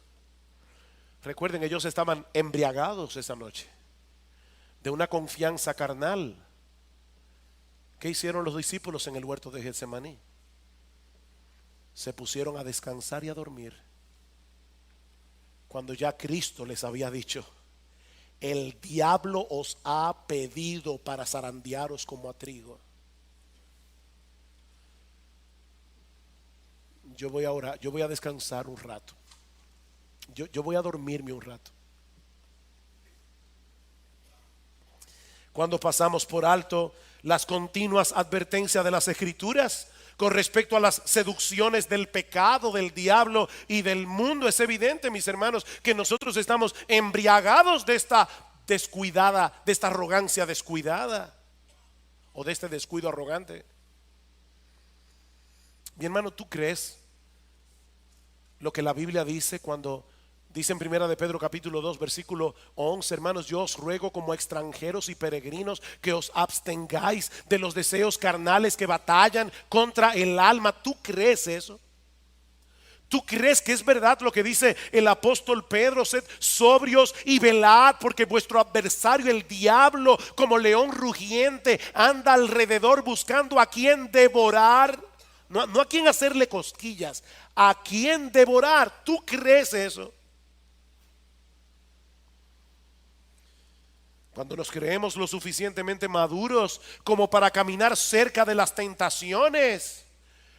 Recuerden, ellos estaban embriagados esa noche de una confianza carnal. ¿Qué hicieron los discípulos en el huerto de Getsemaní? Se pusieron a descansar y a dormir, cuando ya Cristo les había dicho: el diablo os ha pedido para zarandearos como a trigo. Yo voy a orar, yo voy a descansar un rato. Yo voy a dormirme un rato. Cuando pasamos por alto las continuas advertencias de las Escrituras con respecto a las seducciones del pecado, del diablo y del mundo, es evidente, mis hermanos, que nosotros estamos embriagados de esta descuidada, de esta arrogancia descuidada, o de este descuido arrogante. Mi hermano, ¿tú crees lo que la Biblia dice cuando dice en primera de Pedro capítulo 2 versículo 11? Hermanos, yo os ruego como extranjeros y peregrinos que os abstengáis de los deseos carnales que batallan contra el alma. ¿Tú crees eso? ¿Tú crees que es verdad lo que dice el apóstol Pedro? Sed sobrios y velad, porque vuestro adversario el diablo, como león rugiente, anda alrededor buscando a quien devorar. No a quien hacerle cosquillas, a quien devorar. ¿Tú crees eso? Cuando nos creemos lo suficientemente maduros como para caminar cerca de las tentaciones,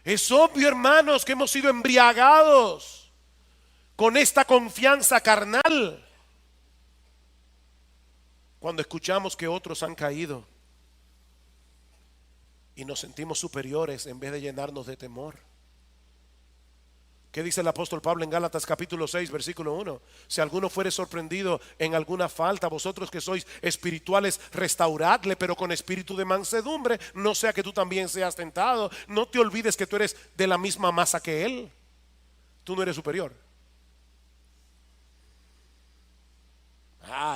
es obvio, hermanos, que hemos sido embriagados con esta confianza carnal. Cuando escuchamos que otros han caído y nos sentimos superiores en vez de llenarnos de temor. ¿Qué dice el apóstol Pablo en Gálatas capítulo 6 versículo 1? Si alguno fuere sorprendido en alguna falta, vosotros que sois espirituales, restauradle, pero con espíritu de mansedumbre, no sea que tú también seas tentado. No te olvides que tú eres de la misma masa que él. Tú no eres superior.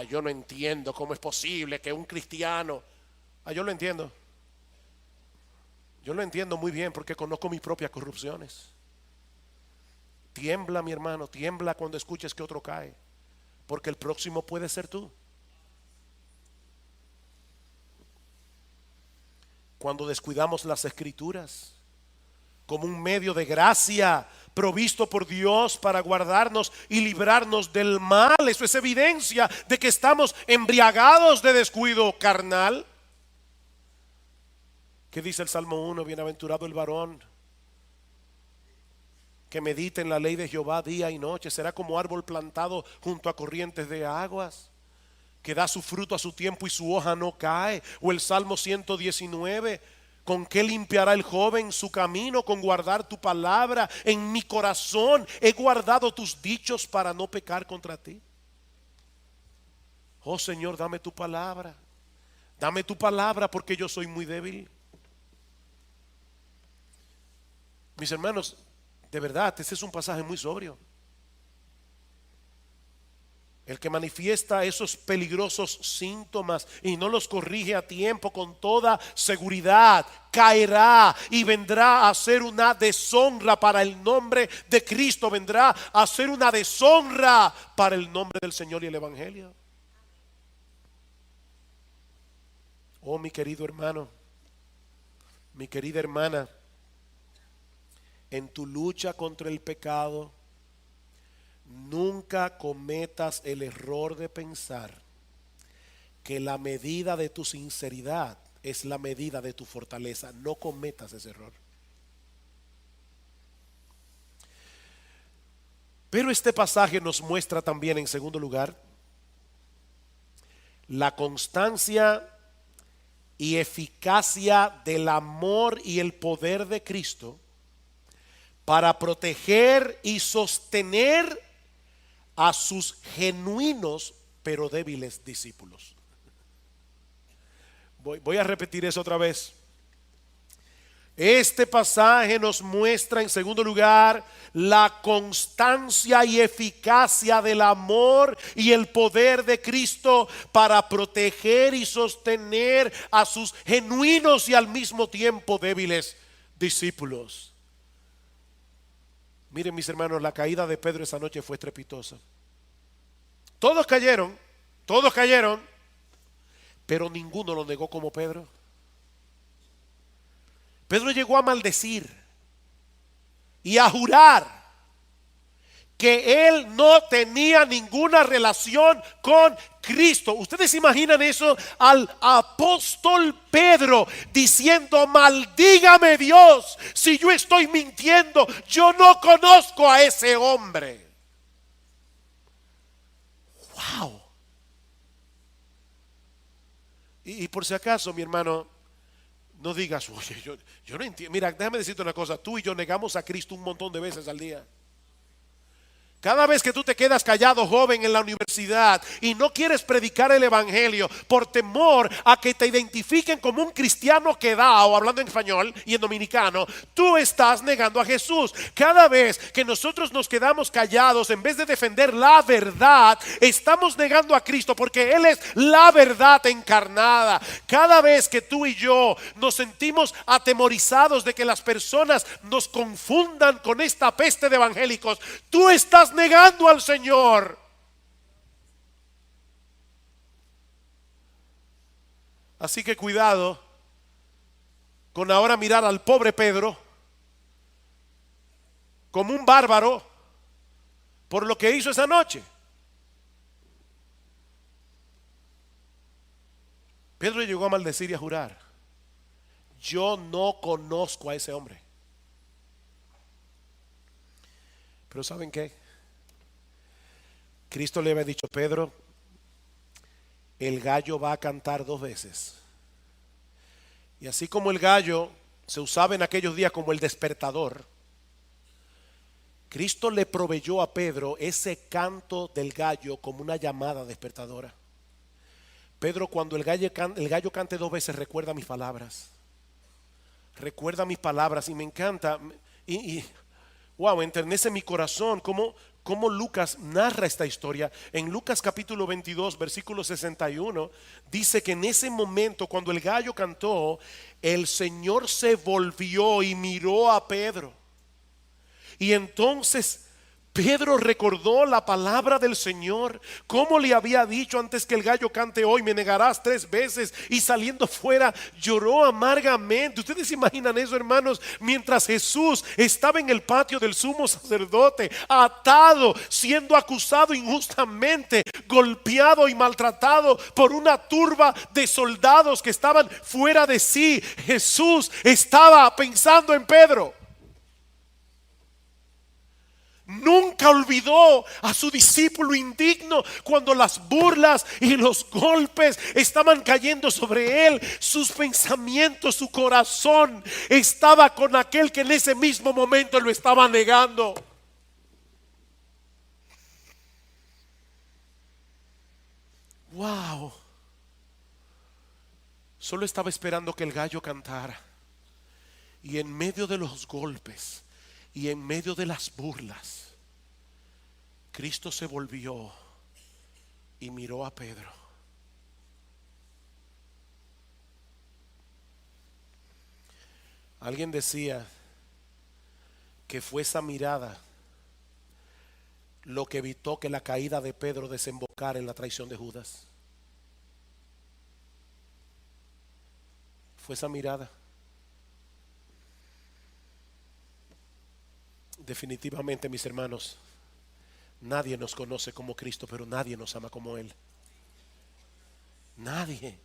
Yo no entiendo cómo es posible que un cristiano. Yo lo entiendo. Yo lo entiendo muy bien porque conozco mis propias corrupciones. Tiembla, mi hermano, tiembla cuando escuches que otro cae, porque el próximo puede ser tú. Cuando descuidamos las Escrituras, como un medio de gracia provisto por Dios para guardarnos y librarnos del mal. Eso es evidencia de que estamos embriagados de descuido carnal. ¿Qué dice el Salmo 1? Bienaventurado el varón que medita en la ley de Jehová día y noche. Será como árbol plantado junto a corrientes de aguas, que da su fruto a su tiempo y su hoja no cae. O el Salmo 119: ¿con qué limpiará el joven su camino? Con guardar tu palabra. En mi corazón he guardado tus dichos para no pecar contra ti. Oh Señor, dame tu palabra. Dame tu palabra porque yo soy muy débil. Mis hermanos, de verdad, este es un pasaje muy sobrio. El que manifiesta esos peligrosos síntomas y no los corrige a tiempo, con toda seguridad caerá y vendrá a ser una deshonra para el nombre de Cristo. Vendrá a ser una deshonra para el nombre del Señor y el Evangelio. Oh, mi querido hermano, mi querida hermana, en tu lucha contra el pecado, nunca cometas el error de pensar que la medida de tu sinceridad es la medida de tu fortaleza. No cometas ese error. Pero este pasaje nos muestra también, en segundo lugar, la constancia y eficacia del amor y el poder de Cristo para proteger y sostener a sus genuinos pero débiles discípulos. Voy a repetir eso otra vez. Este pasaje nos muestra, en segundo lugar, la constancia y eficacia del amor y el poder de Cristo para proteger y sostener a sus genuinos y al mismo tiempo débiles discípulos. Miren, mis hermanos, la caída de Pedro esa noche fue estrepitosa. Todos cayeron, pero ninguno lo negó como Pedro. Pedro llegó a maldecir y a jurar que él no tenía ninguna relación con Cristo. ¿Ustedes imaginan eso? Al apóstol Pedro diciendo: maldígame Dios si yo estoy mintiendo, yo no conozco a ese hombre. Wow. Y por si acaso, mi hermano, no digas: oye, yo no entiendo. Mira, déjame decirte una cosa: tú y yo negamos a Cristo un montón de veces al día. Cada vez que tú te quedas callado, joven, en la universidad y no quieres predicar el evangelio por temor a que te identifiquen como un cristiano quedado, hablando en español y en dominicano, tú estás negando a Jesús. Cada vez que nosotros nos quedamos callados, en vez de defender la verdad, estamos negando a Cristo, porque Él es la verdad encarnada. Cada vez que tú y yo nos sentimos atemorizados de que las personas nos confundan con esta peste de evangélicos, tú estás negando al Señor. Así que cuidado con ahora mirar al pobre Pedro como un bárbaro por lo que hizo esa noche. Pedro llegó a maldecir y a jurar: yo no conozco a ese hombre. Pero ¿saben qué? Cristo le había dicho: Pedro, el gallo va a cantar 2 veces. Y así como el gallo se usaba en aquellos días como el despertador, Cristo le proveyó a Pedro ese canto del gallo como una llamada despertadora. Pedro, cuando el gallo cante 2 veces, recuerda mis palabras. Recuerda mis palabras. Y me encanta. Wow, enternece mi corazón cómo Lucas narra esta historia. En Lucas capítulo 22, versículo 61, dice que en ese momento, cuando el gallo cantó, el Señor se volvió y miró a Pedro. Y entonces Pedro recordó la palabra del Señor, como le había dicho: antes que el gallo cante hoy me negarás 3 veces. Y saliendo fuera lloró amargamente. Ustedes se imaginan eso, hermanos, mientras Jesús estaba en el patio del sumo sacerdote, atado, siendo acusado injustamente, golpeado y maltratado por una turba de soldados que estaban fuera de sí. Jesús estaba pensando en Pedro. Nunca olvidó a su discípulo indigno cuando las burlas y los golpes estaban cayendo sobre él. Sus pensamientos, su corazón estaba con aquel que en ese mismo momento lo estaba negando. Wow. Solo estaba esperando que el gallo cantara. Y en medio de los golpes y en medio de las burlas, Cristo se volvió y miró a Pedro. Alguien decía que fue esa mirada lo que evitó que la caída de Pedro desembocara en la traición de Judas. Fue esa mirada. Definitivamente, mis hermanos, nadie nos conoce como Cristo, pero nadie nos ama como Él. Nadie.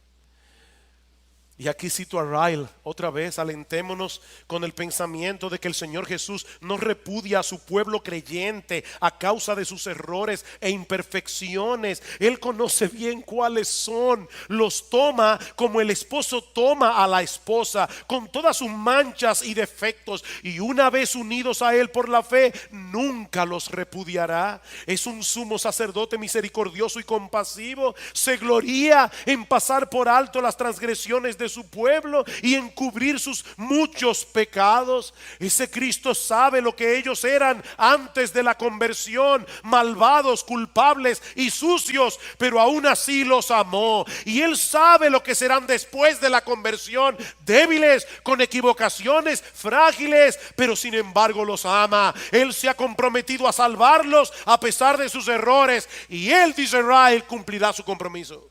Y aquí cito a Ryle otra vez: alentémonos con el pensamiento de que el Señor Jesús no repudia a su pueblo creyente a causa de sus errores e imperfecciones. Él conoce bien cuáles son. Los toma como el esposo toma a la esposa, con todas sus manchas y defectos, y una vez unidos a Él por la fe, nunca los repudiará. Es un sumo sacerdote misericordioso y compasivo. Se gloría en pasar por alto las transgresiones de su pueblo y encubrir sus muchos pecados. Ese Cristo sabe lo que ellos eran antes de la conversión: malvados, culpables y sucios, pero aún así los amó. Y Él sabe lo que serán después de la conversión: débiles, con equivocaciones, frágiles, pero sin embargo los ama. Él se ha comprometido a salvarlos a pesar de sus errores, y Él, dice Israel, cumplirá su compromiso.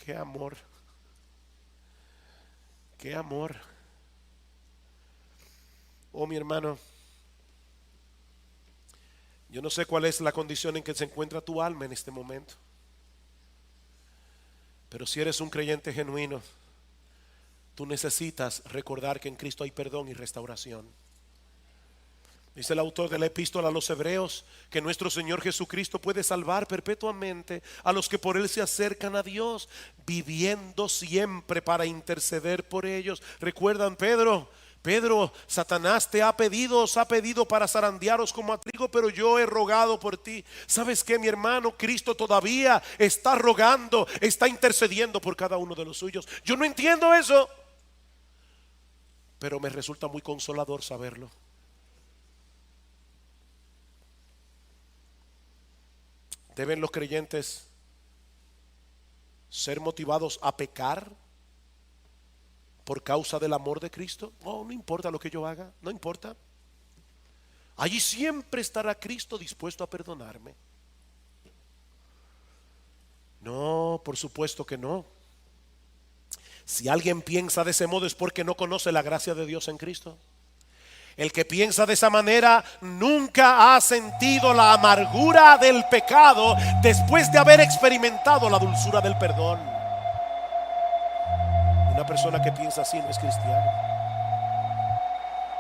Qué amor, qué amor. Oh, mi hermano, yo no sé cuál es la condición en que se encuentra tu alma en este momento, pero si eres un creyente genuino, tú necesitas recordar que en Cristo hay perdón y restauración. Dice el autor de la epístola a los Hebreos que nuestro Señor Jesucristo puede salvar perpetuamente a los que por Él se acercan a Dios, viviendo siempre para interceder por ellos. ¿Recuerdan Pedro? Satanás os ha pedido para zarandearos como a trigo, pero yo he rogado por ti. ¿Sabes qué, mi hermano? Cristo todavía está rogando, está intercediendo por cada uno de los suyos. Yo no entiendo eso, pero me resulta muy consolador saberlo. ¿Deben los creyentes ser motivados a pecar por causa del amor de Cristo? No importa lo que yo haga, no importa. Allí siempre estará Cristo dispuesto a perdonarme. No, por supuesto que no. Si alguien piensa de ese modo es porque no conoce la gracia de Dios en Cristo. El que piensa de esa manera nunca ha sentido la amargura del pecado después de haber experimentado la dulzura del perdón. Una persona que piensa así no es cristiano.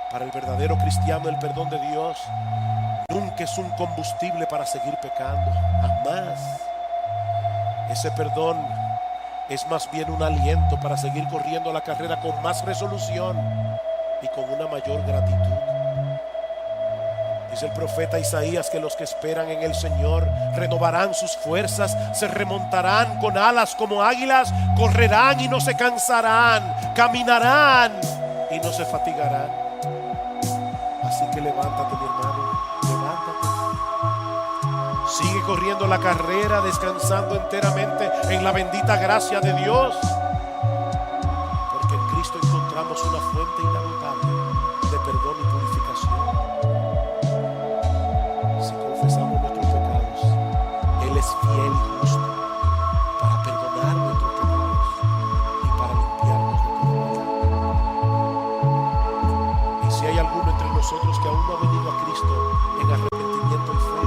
Para el verdadero cristiano, el perdón de Dios nunca es un combustible para seguir pecando, jamás. Ese perdón es más bien un aliento para seguir corriendo la carrera con más resolución y con una mayor gratitud. Dice el profeta Isaías que los que esperan en el Señor renovarán sus fuerzas, se remontarán con alas como águilas, correrán y no se cansarán, caminarán y no se fatigarán. Así que levántate, mi hermano, levántate. Sigue corriendo la carrera, descansando enteramente en la bendita gracia de Dios, porque en Cristo encontramos una fuente inagotable de aún no ha venido a Cristo en arrepentimiento y fe,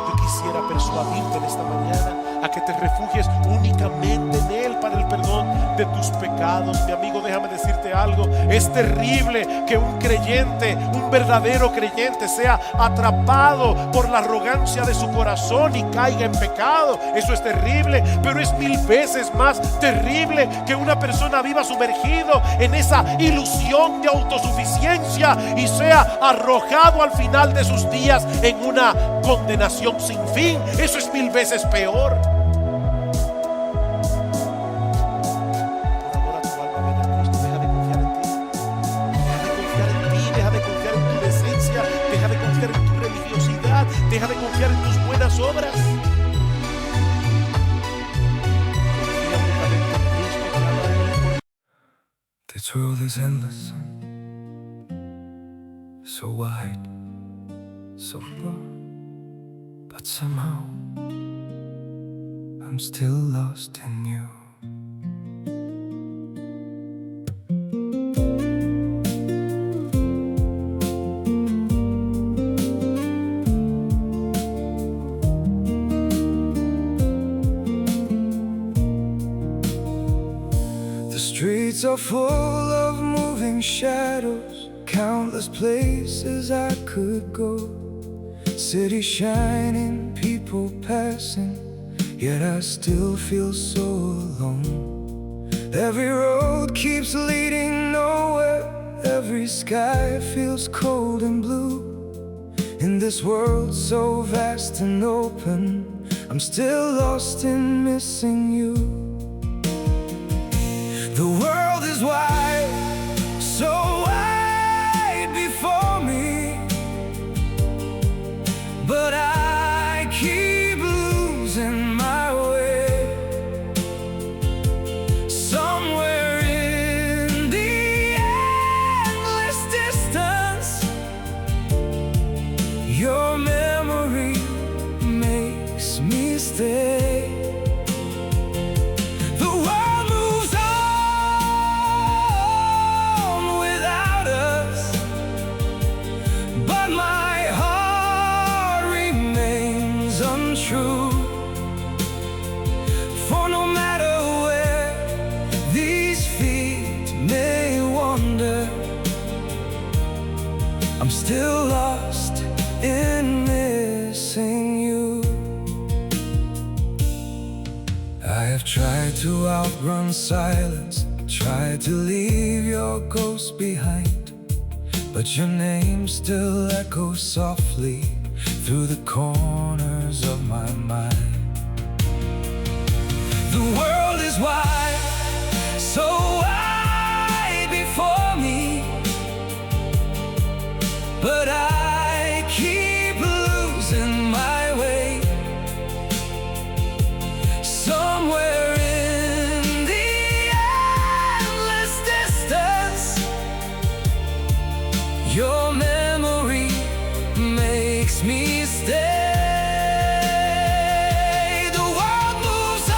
yo quisiera persuadirte en esta mañana a que te refugies únicamente en Él para el perdón de tus pecados. Mi amigo, déjame decirte algo. Es terrible que un creyente, un verdadero creyente, sea atrapado por la arrogancia de su corazón y caiga en pecado. Eso es terrible, pero es 1000 veces más terrible que una persona viva sumergido en esa ilusión de autosuficiencia y sea arrojado al final de sus días en una condenación sin fin. Eso es 1000 veces peor. Deja de confiar en tus buenas obras. This world is endless, so wide, so broad, but somehow I'm still lost in you. The streets are full of moving shadows, countless places I could go. City shining, people passing, yet I still feel so alone. Every road keeps leading nowhere, every sky feels cold and blue. In this world so vast and open, I'm still lost in missing you. The world is wide, so wide before me, but I keep losing my way. Somewhere in the endless distance, your memory makes me stay. True, for no matter where these feet may wander, I'm still lost in missing you. I have tried to outrun silence, tried to leave your ghost behind, but your name still echoes softly through the corners of my mind. The world is wide, so wide before me, but I keep losing my way. Somewhere in the endless distance, your memory makes me stay. The world moves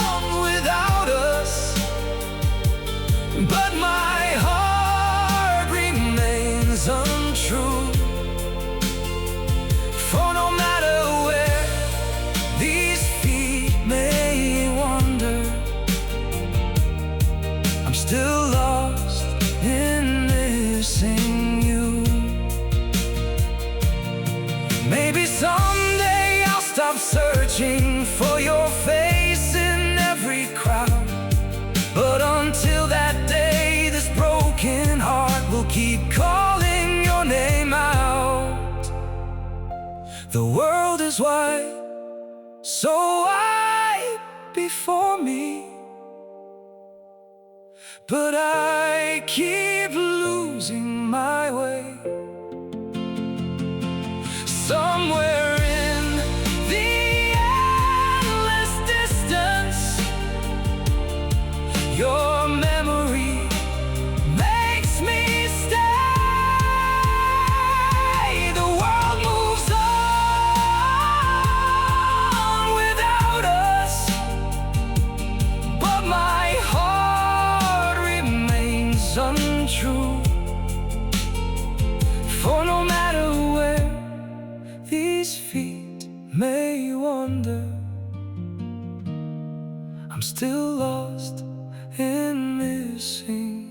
on without us, but my heart remains untrue. For no matter where these feet may wander, I'm still lost in missing you. Maybe someday I'll stop searching for your face in every crowd, but until that day, this broken heart will keep calling your name out. The world is wide, so wide before me, but I keep losing my way. Somewhere in the endless distance, your memory makes me stay. The world moves on without us, but my heart remains untrue. For no matter where these feet may wander, I'm still lost in missing